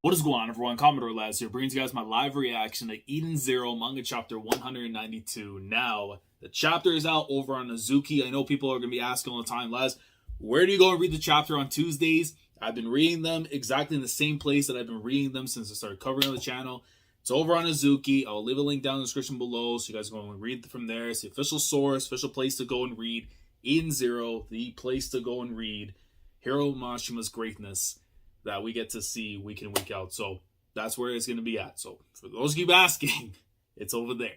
What is going on, everyone? Commodore Laz here, bringing you guys my live reaction to Eden Zero manga chapter 192. Now, the chapter is out over on Azuki. I know people are going to be asking all the time, Laz, where do you go and read the chapter on Tuesdays? I've been reading them exactly in the same place that I've been reading them since I started covering on the channel. It's over on Azuki. I'll leave a link down in the description below so you guys go and read from there. It's the official source, official place to go and read Eden Zero, the place to go and read Hiro Mashima's greatness that we get to see week in, week out. So that's where it's going to be at. So for those who keep asking, it's over there.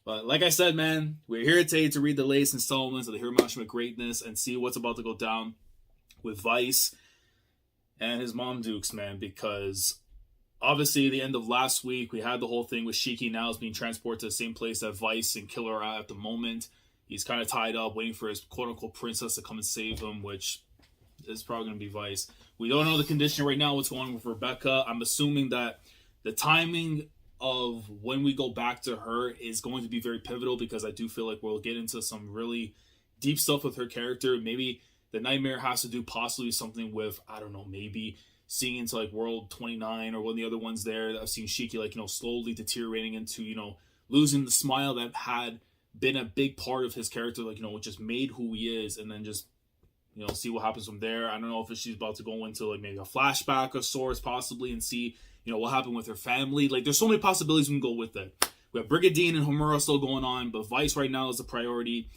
But like I said, man, we're here today to read the latest installments of the Hiro Mashima greatness and see what's about to go down with Weisz and his mom Dukes, man, because obviously the end of last week, we had the whole thing with Shiki now is being transported to the same place that Weisz and Killer are at the moment. He's kind of tied up, waiting for his quote-unquote princess to come and save him, which is probably going to be Weisz. We don't know the condition right now, what's going on with Rebecca. I'm assuming that the timing of when we go back to her is going to be very pivotal because I do feel like we'll get into some really deep stuff with her character. Maybe the nightmare has to do possibly something with, I don't know, maybe seeing into like World 29 or one of the other ones there. I've seen Shiki like, slowly deteriorating into, losing the smile that had been a big part of his character, like, which just made who he is, and then just see what happens from there. I don't know if she's about to go into like maybe a flashback of sorts possibly and see, what happened with her family. Like there's so many possibilities we can go with it. We have Brigadine and Homura still going on, but Weisz right now is the priority.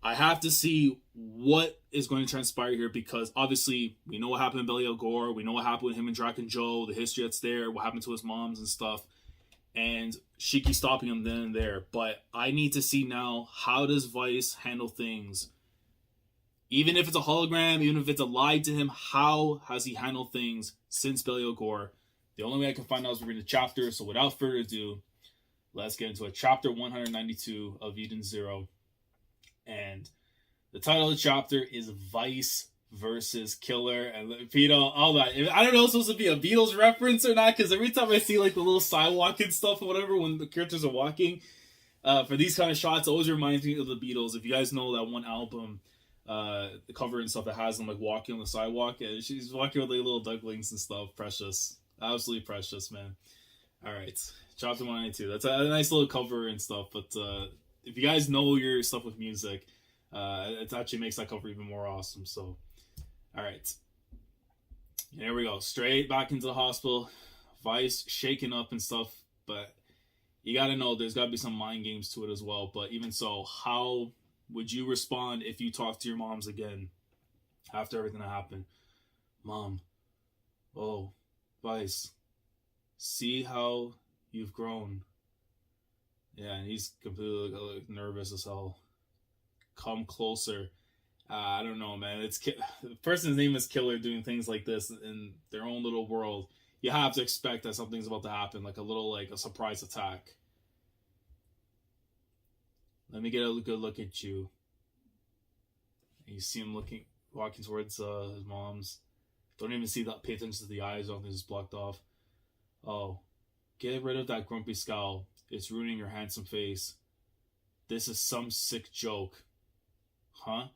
I have to see what is going to transpire here because obviously we know what happened in Belial Gore. We know what happened with him and Draken Joe, the history that's there, what happened to his moms and stuff. And Shiki stopping him then and there. But I need to see now, how does Weisz handle things? Even if it's a hologram, even if it's a lie to him, how has he handled things since Belial Gore? The only way I can find out is reading the chapter. So without further ado, let's get into it. Chapter 192 of Eden Zero. And the title of the chapter is Weisz versus Killer. And all that. I don't know if it's supposed to be a Beatles reference or not, because every time I see like the little sidewalk and stuff or whatever when the characters are walking, for these kind of shots, it always reminds me of the Beatles. If you guys know that one album, the cover and stuff that has them like walking on the sidewalk, and she's walking with like little ducklings and stuff. Precious, absolutely precious, man. All right, chapter 192. That's a nice little cover and stuff. But if you guys know your stuff with music, it actually makes that cover even more awesome. So, all right, here we go. Straight back into the hospital. Weisz shaking up and stuff, but you got to know there's got to be some mind games to it as well. But even so, how would you respond if you talk to your moms again after everything that happened? Mom, oh, Weisz, see how you've grown. Yeah, and he's completely like, nervous as hell. Come closer. I don't know, man. The person's name is Killer doing things like this in their own little world. You have to expect that something's about to happen, like a surprise attack. Let me get a good look at you. And you see him walking towards his mom's. Don't even see that. Pay attention to the eyes. Everything is blocked off. Oh, get rid of that grumpy scowl. It's ruining your handsome face. This is some sick joke, huh?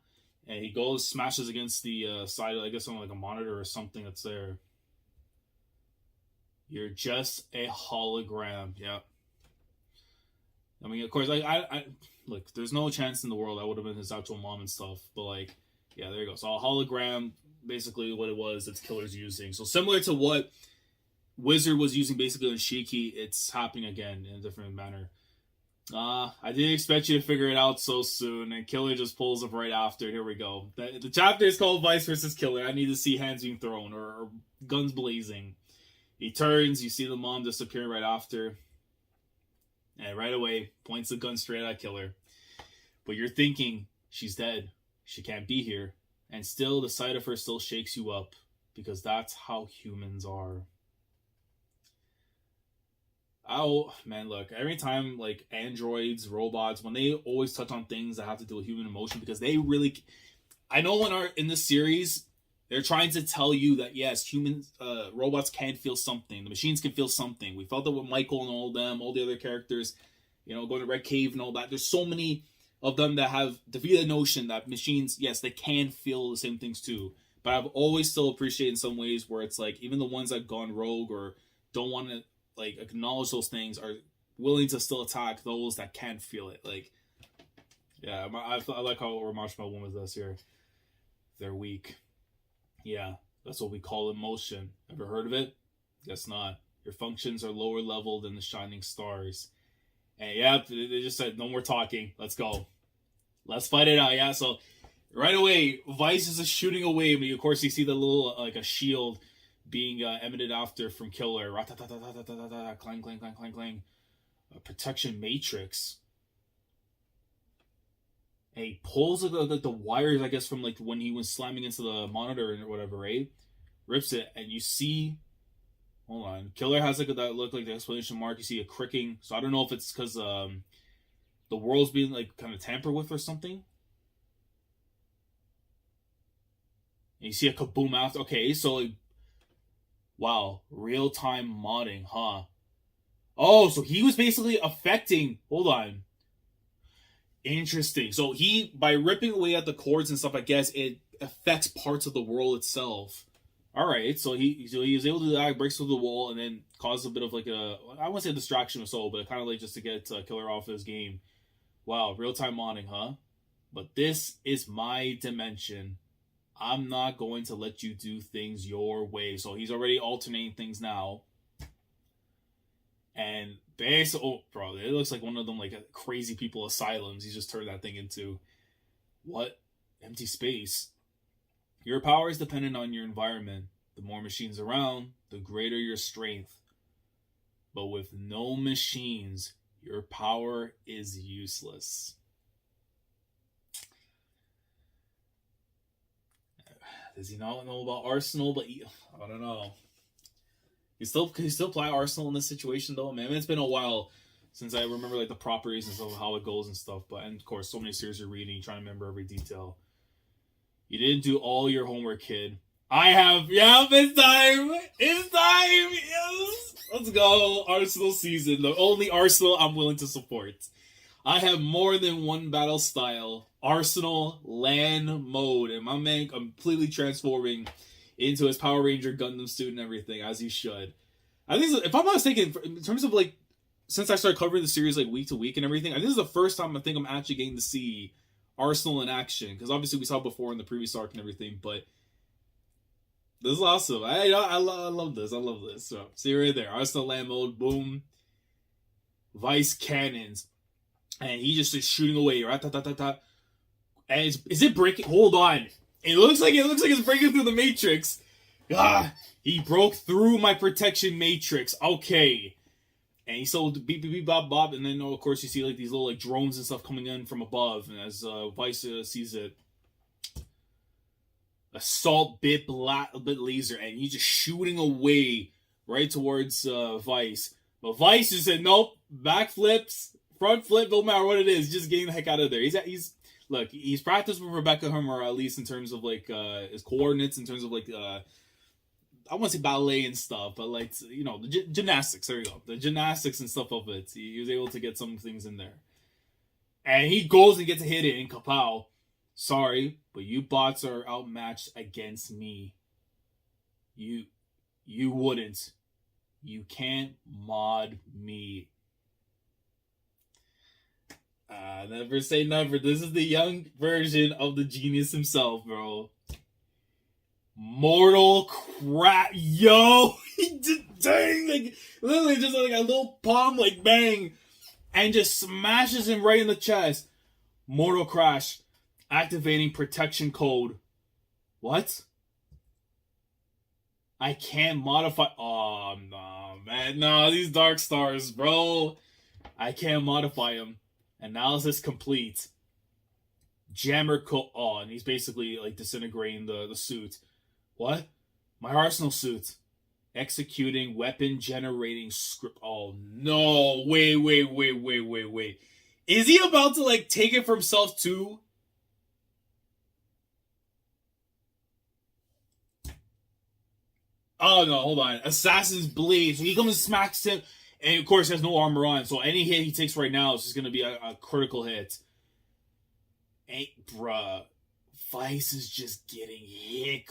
And he goes, smashes against the side, I guess on like a monitor or something that's there. You're just a hologram. Yeah. I mean, of course, I look, there's no chance in the world I would have been his actual mom and stuff, but like, yeah, there you go. So a hologram, basically what it was, it's Killer's using. So similar to what Wizard was using basically on Shiki, it's happening again in a different manner. I didn't expect you to figure it out so soon, and Killer just pulls up right after. Here we go. The chapter is called Weisz versus Killer. I need to see hands being thrown or guns blazing. He turns, you see the mom disappearing right after. And right away, points the gun straight at Killer. But you're thinking, she's dead. She can't be here. And still, the sight of her still shakes you up. Because that's how humans are. Oh, man, look. Every time, like, androids, robots, when they always touch on things that have to do with human emotion, because they really... I know in this series, they're trying to tell you that, yes, humans, robots can feel something. The machines can feel something. We felt that with Michael and all of them, all the other characters, going to Red Cave and all that. There's so many of them that have defeated the notion that machines, yes, they can feel the same things too. But I've always still appreciated in some ways where it's like even the ones that gone rogue or don't want to like acknowledge those things are willing to still attack those that can't feel it. Like, yeah, I like how Ramashma went with us here. They're weak. Yeah, that's what we call emotion. Ever heard of it? Guess not. Your functions are lower level than the shining stars. And yeah, they just said, no more talking. Let's go. Let's fight it out. Yeah, so right away, Weisz is just shooting away. I mean, of course, you see the little, like, a shield being emitted after from Killer. Clang, clang, clang, clang, clang. A protection matrix. And he pulls like the wires, I guess, from like when he was slamming into the monitor or whatever, right? Rips it, and you see. Hold on, Killer has like that look like the exclamation mark. You see a cricking, so I don't know if it's because the world's being like kind of tampered with or something. And you see a kaboom after. Okay, so like, wow, real time modding, huh? Oh, so he was basically affecting. Hold on. Interesting. So he, by ripping away at the cords and stuff, I guess it affects parts of the world itself. All right. So he was able to do that, breaks through the wall, and then causes a bit of like I won't say a distraction or so, but kind of like just to get Killer off his game. Wow, real time modding, huh? But this is my dimension. I'm not going to let you do things your way. So he's already alternating things now. And basically, oh, bro, it looks like one of them, like crazy people asylums. He's just turned that thing into what? Empty space. Your power is dependent on your environment. The more machines around, the greater your strength. But with no machines, your power is useless. Does he not know about Arsenal? But I don't know. Can you still play Arsenal in this situation though? Man, it's been a while since I remember like the properties and stuff, how it goes and stuff. But and of course, so many series you're reading, trying to remember every detail. You didn't do all your homework, kid. I have. Yeah, it's time. It's time. Yes, let's go. Arsenal season, the only Arsenal I'm willing to support. I have more than one battle style. Arsenal LAN mode, and my man completely transforming into his Power Ranger Gundam suit and everything, as he should. I think, if I'm not mistaken, in terms of like, since I started covering the series like week to week and everything, I think this is the first time I think I'm actually getting to see Arsenal in action. Because obviously we saw it before in the previous arc and everything, but this is awesome. I love this. I love this. So, see right there. Arsenal LAN mode, boom. Weisz cannons. And he just is shooting away. And is it breaking? Hold on. It looks like it's breaking through the matrix. He broke through my protection matrix. Okay. And he sold beep beep beep bop bop, and then of course you see like these little like drones and stuff coming in from above, and as Weisz sees it, assault bit laser, and he's just shooting away right towards Weisz. But Weisz just said nope, backflips, front flip, no matter what it is, just getting the heck out of there. He's practiced with Rebecca Hummer, at least in terms of like his coordinates, in terms of like I want to say ballet and stuff, but like, you know, the gymnastics. There you go, the gymnastics and stuff of it. He was able to get some things in there, and he goes and gets hit it in kapow. Sorry, but you bots are outmatched against me. You wouldn't. You can't mod me. Never say never. This is the young version of the genius himself, bro. Mortal crap. Yo! He just, dang! Like, literally just like a little palm, like, bang! And just smashes him right in the chest. Mortal crash. Activating protection code. What? I can't modify... Oh, no, man. No, these Dark Stars, bro. I can't modify them. Analysis complete. Jammer code. Oh, and he's basically like disintegrating the suit. What? My Arsenal suit. Executing weapon generating script. Oh no! Wait. Is he about to like take it for himself too? Oh no! Hold on. Assassin's Blade. So he comes and smacks him. And of course, he has no armor on, so any hit he takes right now is just going to be a critical hit. Bruh. Weisz is just getting hit.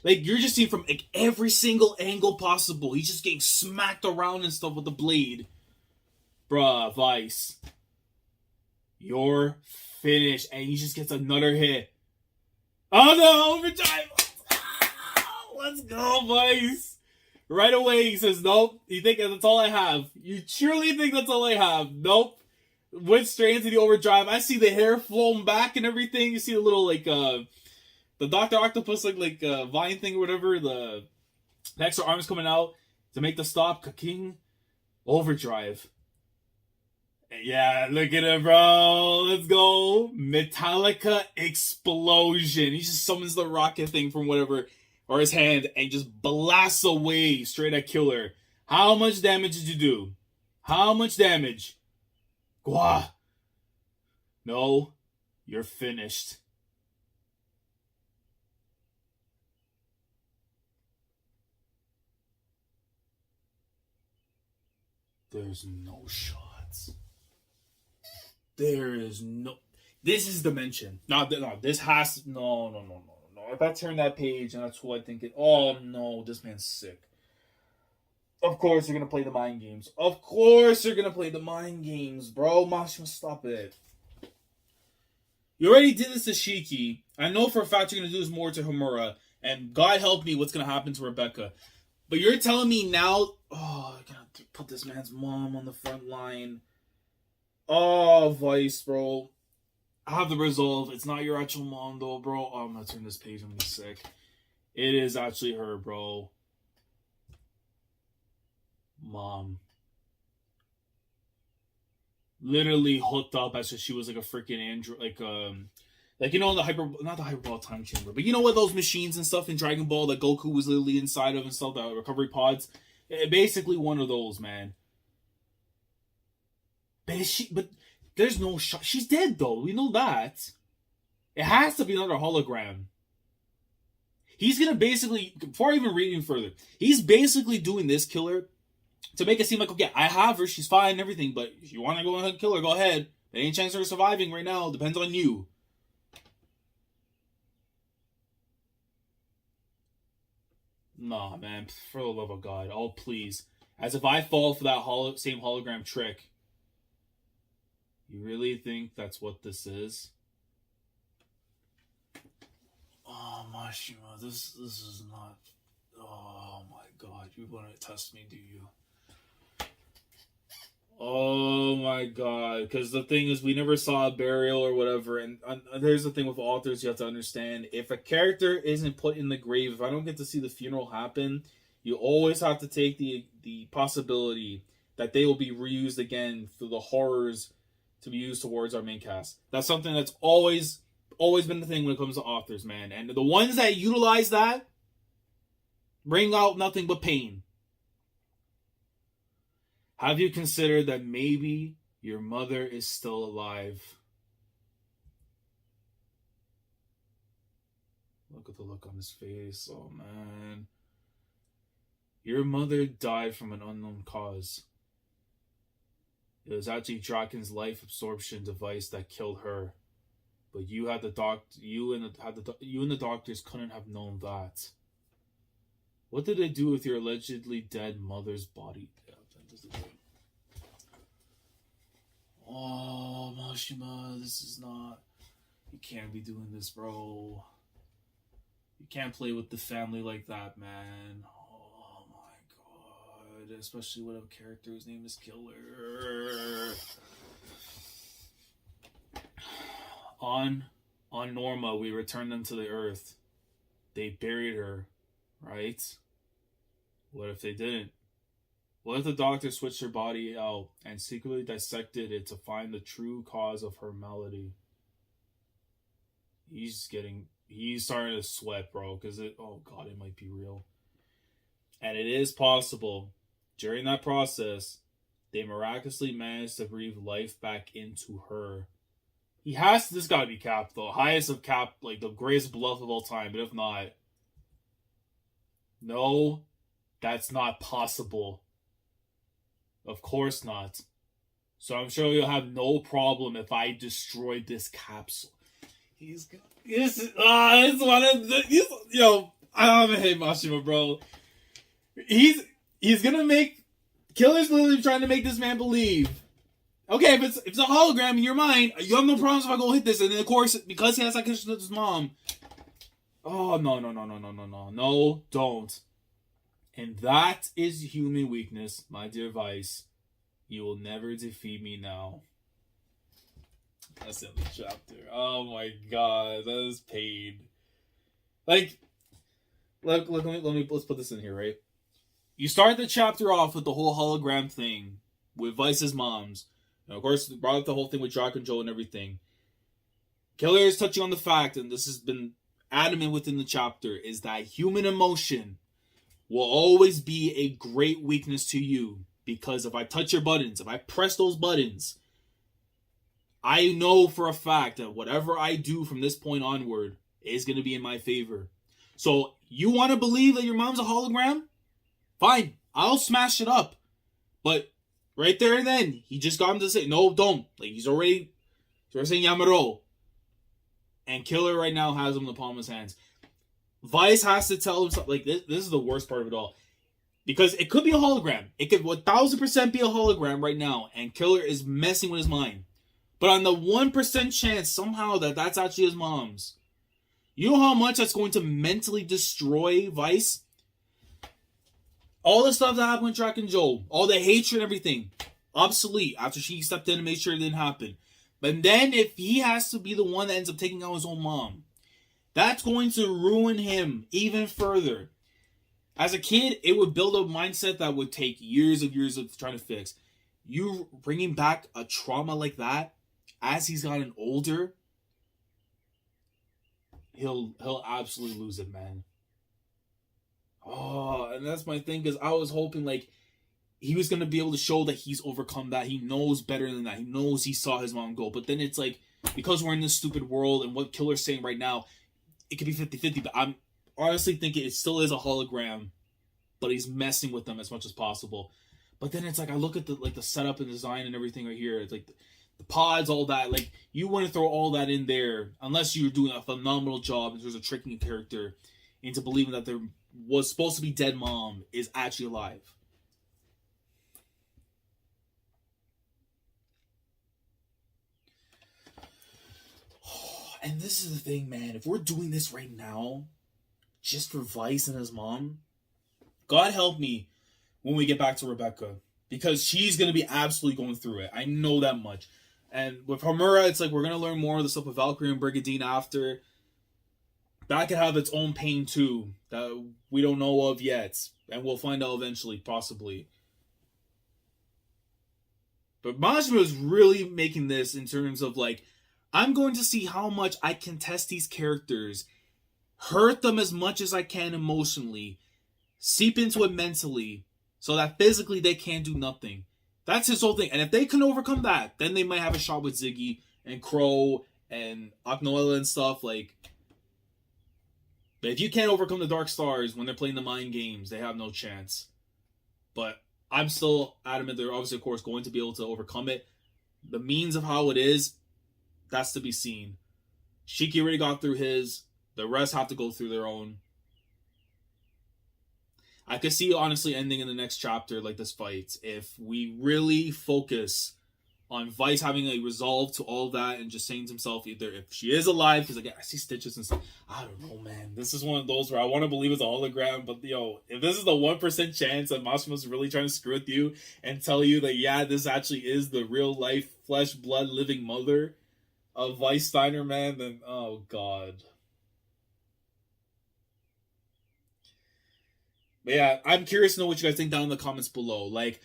Like, you're just seeing from like every single angle possible. He's just getting smacked around and stuff with the blade. Bruh, Weisz. You're finished. And he just gets another hit. Oh no, overdrive! Let's go, Weisz. Right away, he says, nope. You think that's all I have? You truly think that's all I have? Nope. Went straight into the overdrive. I see the hair flowing back and everything. You see the little, like, the Dr. Octopus, like vine thing or whatever. The extra arms coming out to make the stop. Ka-king. Overdrive. Yeah, look at it, bro. Let's go. Metallica explosion. He just summons the rocket thing from whatever, or his hand, and just blasts away straight at Killer. How much damage did you do? How much damage? Gwa. No, you're finished. There's no shots. There is no. This is Dimension. No, this has. No. If I turn that page and that's who I think it. Oh no, this man's sick. Of course you're gonna play the mind games. Of course you're gonna play the mind games, bro. Mashima, stop it. You already did this to Shiki. I know for a fact you're gonna do this more to Homura. And God help me, what's gonna happen to Rebecca. But you're telling me now. Oh, I gotta put this man's mom on the front line. Oh, Weisz, bro. I have the resolve. It's not your actual mom, though, bro. Oh, I'm gonna turn this page. I'm gonna be sick. It is actually her, bro. Mom. Literally hooked up as if she was like a freaking android, like you know not the hyperbolic time chamber, but you know what, those machines and stuff in Dragon Ball that Goku was literally inside of and stuff, the recovery pods. Basically one of those, man. But there's no shot. She's dead though. We know that. It has to be another hologram. He's gonna basically, before even reading further, he's basically doing this, Killer, to make it seem like, okay, I have her, she's fine and everything, but if you want to go ahead and kill her, go ahead. There ain't chance of her surviving right now. Depends on you. Nah, man, for the love of God. Oh, please. As if I fall for that same hologram trick. You really think that's what this is? Oh, Mashima, this is not... Oh, my God. You want to test me, do you? Oh, my God. Because the thing is, we never saw a burial or whatever. And there's the thing with authors you have to understand. If a character isn't put in the grave, if I don't get to see the funeral happen, you always have to take the possibility that they will be reused again through the horrors to be used towards our main cast. That's something that's always been the thing when it comes to authors, man. And the ones that utilize that bring out nothing but pain. Have you considered that maybe your mother is still alive? Look at the look on his face. Oh, man. Your mother died from an unknown cause. It was actually Draken's life absorption device that killed her. But you and the doctors couldn't have known that. What did they do with your allegedly dead mother's body? Oh, Mashima, this is not... You can't be doing this, bro. You can't play with the family like that, man. Oh, my God. Especially with a character whose name is Killer. On Norma, we returned them to the Earth. They buried her, right? What if they didn't? What if the doctor switched her body out and secretly dissected it to find the true cause of her malady? He's starting to sweat, bro, because oh God, it might be real. And it is possible, during that process, they miraculously managed to breathe life back into her. This gotta be Cap, though. Highest of Cap, like the greatest bluff of all time, but if not, no, that's not possible. Of course not. So I'm sure you'll have no problem if I destroyed this capsule. it's one of the, yo, I don't hate Mashima, bro. He's gonna make Killer's literally trying to make this man believe. Okay, if it's a hologram in your mind, you have no problems if I go hit this, and then of course because he has that connection with his mom. Oh no, don't. And that is human weakness, my dear Weisz. You will never defeat me now. That's the end of the chapter. Oh my god, that is pain. Like, let's put this in here, right? You start the chapter off with the whole hologram thing with Weiss's moms. And of course, brought up the whole thing with Dragon Joe and everything. Killer is touching on the fact, and this has been adamant within the chapter, is that human emotion will always be a great weakness to you. Because if I touch your buttons, if I press those buttons, I know for a fact that whatever I do from this point onward is going to be in my favor. So, you want to believe that your mom's a hologram? Fine, I'll smash it up. But right there and then, he just got him to say, no, don't. Like, he's already saying Yamaro. And Killer right now has him in the palm of his hands. Weisz has to tell himself, like, this is the worst part of it all. Because it could be a hologram. It could 1000% be a hologram right now. And Killer is messing with his mind. But on the 1% chance somehow that's actually his mom's. You know how much that's going to mentally destroy Weisz? All the stuff that happened with Dragon Joe, all the hatred and everything, obsolete after she stepped in and made sure it didn't happen. But then if he has to be the one that ends up taking out his own mom, that's going to ruin him even further. As a kid, it would build a mindset that would take years of trying to fix. You bringing back a trauma like that as he's gotten older, he'll absolutely lose it, man. Oh, and that's my thing, because I was hoping like he was going to be able to show that he's overcome that. He knows better than that. He knows he saw his mom go. But then it's like, because we're in this stupid world and what Killer's saying right now, it could be 50-50, but I'm honestly thinking it still is a hologram, but he's messing with them as much as possible. But then it's like, I look at the setup and design and everything right here. It's like the pods, all that. Like, you wouldn't throw all that in there unless you're doing a phenomenal job in terms of tricking a character into believing that there was supposed to be dead mom is actually alive. And this is the thing, man. If we're doing this right now, just for Weisz and his mom, God help me when we get back to Rebecca. Because she's going to be absolutely going through it. I know that much. And with Homura, it's like we're going to learn more of the stuff with Valkyrie and Brigadine after. That could have its own pain too, that we don't know of yet. And we'll find out eventually, possibly. But Majima is really making this in terms of like, I'm going to see how much I can test these characters, hurt them as much as I can emotionally, seep into it mentally, so that physically they can't do nothing. That's his whole thing. And if they can overcome that, then they might have a shot with Ziggy and Crow and Aknoella and stuff. Like, but if you can't overcome the Dark Stars when they're playing the mind games, they have no chance. But I'm still adamant they're obviously, of course, going to be able to overcome it. The means of how it is, that's to be seen. Shiki already got through his. The rest have to go through their own. I could see, honestly, ending in the next chapter like this fight. If we really focus on Weisz having a resolve to all that and just saying to himself, either if she is alive, because again, I see stitches and stuff. I don't know, man. This is one of those where I want to believe it's a hologram, but if this is the 1% chance that Mashima's really trying to screw with you and tell you that, yeah, this actually is the real life, flesh, blood, living mother of Weisz Steiner, man, then, oh, God. But yeah, I'm curious to know what you guys think down in the comments below. Like,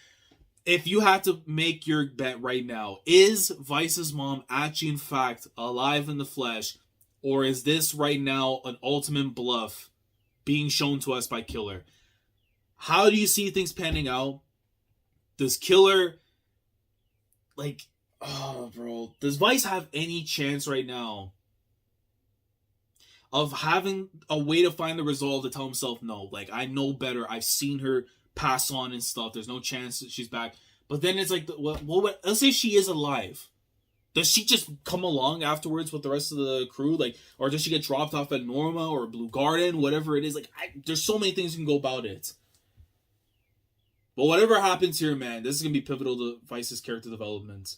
if you had to make your bet right now, is Weiss's mom actually, in fact, alive in the flesh? Or is this right now an ultimate bluff being shown to us by Killer? How do you see things panning out? Does Killer, like, oh, bro, does Weisz have any chance right now of having a way to find the resolve to tell himself, no, like, I know better, I've seen her pass on and stuff, there's no chance that she's back. But then it's like, well, let's say she is alive. Does she just come along afterwards with the rest of the crew? Like, or does she get dropped off at Norma or Blue Garden, whatever it is? Like, there's so many things you can go about it. But whatever happens here, man, this is going to be pivotal to Weisz's character development.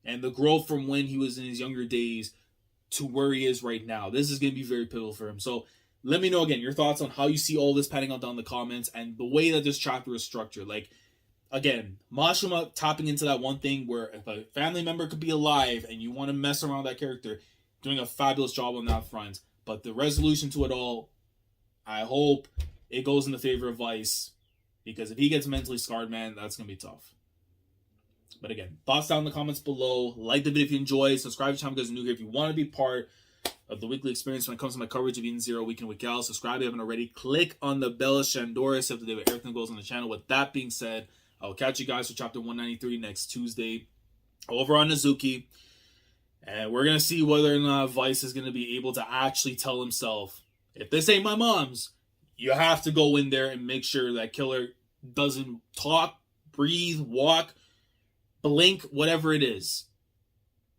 And the growth from when he was in his younger days to where he is right now. This is going to be very pivotal for him. So let me know, again, your thoughts on how you see all this panning out down in the comments and the way that this chapter is structured. Like, again, Mashima tapping into that one thing where if a family member could be alive and you want to mess around with that character, doing a fabulous job on that front. But the resolution to it all, I hope it goes in the favor of Weisz. Because if he gets mentally scarred, man, that's going to be tough. But again, thoughts down in the comments below. Like the video if you enjoyed. Subscribe to the channel if you guys are new here. If you want to be part of the weekly experience when it comes to my coverage of Eden Zero week in, week out, subscribe if you haven't already. Click on the bell, Shandora, so that everything goes on the channel. With that being said, I'll catch you guys for chapter 193 next Tuesday over on Nazuki. And we're going to see whether or not Weisz is going to be able to actually tell himself, if this ain't my mom's, you have to go in there and make sure that killer doesn't talk, breathe, walk, blink, whatever it is.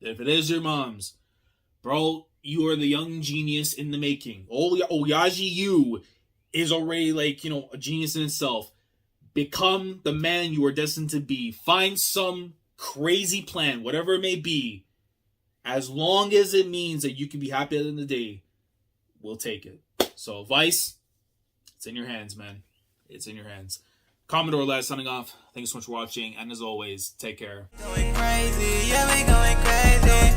If it is your mom's, bro, you are the young genius in the making. Oyaji Yu is already, like, you know, a genius in itself. Become the man you are destined to be. Find some crazy plan, whatever it may be. As long as it means that you can be happy at the end of the day, we'll take it. So, Weisz, it's in your hands, man. It's in your hands. Commodore Lad signing off. Thank you so much for watching. And as always, take care. Going crazy. Yeah, we going crazy.